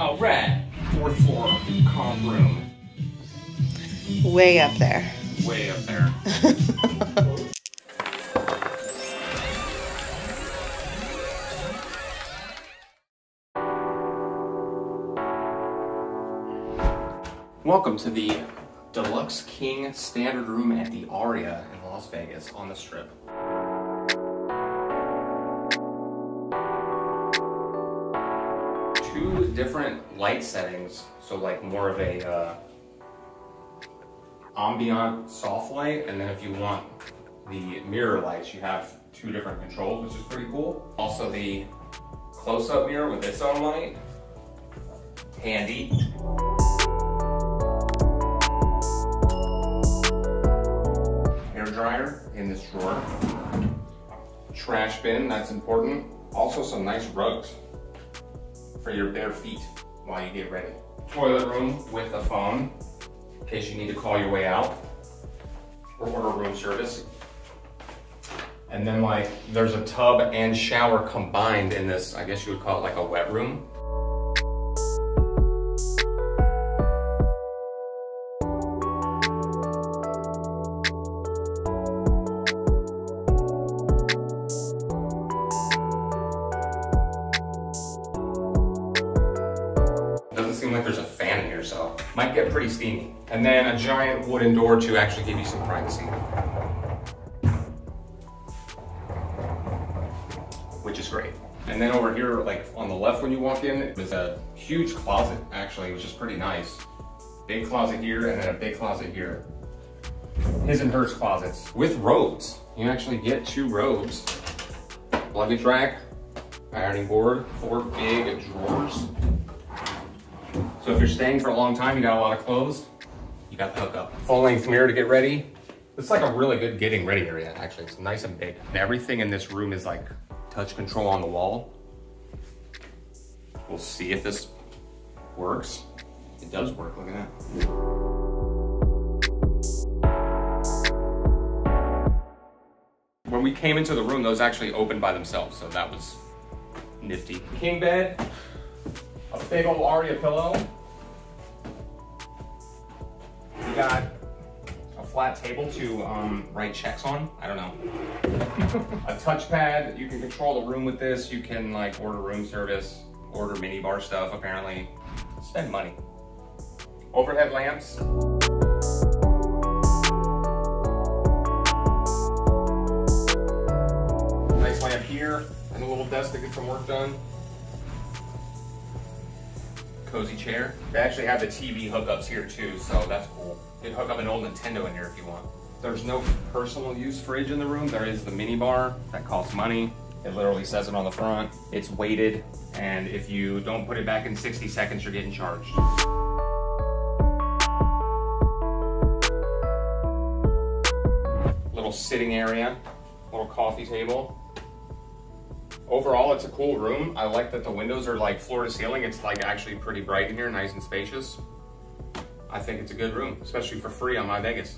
All right, 4th floor calm room. Way up there. Way up there. Welcome to the Deluxe King Standard Room at the Aria in Las Vegas on the Strip. Two different light settings, so like more of a ambient soft light, and then if you want the mirror lights, you have two different controls, which is pretty cool. Also the close-up mirror with its own light, handy. Hair dryer in this drawer. Trash bin, that's important. Also some nice rugs for your bare feet while you get ready. Toilet room with a phone in case you need to call your way out or order room service. And then like there's a tub and shower combined in this, I guess you would call it like a wet room. Seem like there's a fan in here, so might get pretty steamy. And then a giant wooden door to actually give you some privacy, which is great. And then over here, like on the left when you walk in, is a huge closet actually, which is pretty nice. Big closet here and then a big closet here. His and hers closets with robes. You actually get 2 robes. Luggage rack, ironing board, 4 big drawers. So if you're staying for a long time, you got a lot of clothes, you got the hookup. Full length mirror to get ready. It's like a really good getting ready area, actually. It's nice and big. And everything in this room is like touch control on the wall. We'll see if this works. It does work, look at that. When we came into the room, those actually opened by themselves, so that was nifty. King bed, a big old Aria pillow. We got a flat table to write checks on. I don't know. A touchpad. You can control the room with this. You can like order room service, order minibar stuff apparently. Spend money. Overhead lamps. Nice lamp here and a little desk to get some work done. Cozy chair. They actually have the TV hookups here too, so that's cool. You can hook up an old Nintendo in here if you want. There's no personal use fridge in the room. There is the mini bar that costs money. It literally says it on the front. It's weighted, and if you don't put it back in 60 seconds, you're getting charged. Little sitting area, little coffee table. Overall, it's a cool room. I like that the windows are like floor to ceiling. It's like actually pretty bright in here, nice and spacious. I think it's a good room, especially for free on Myvegas.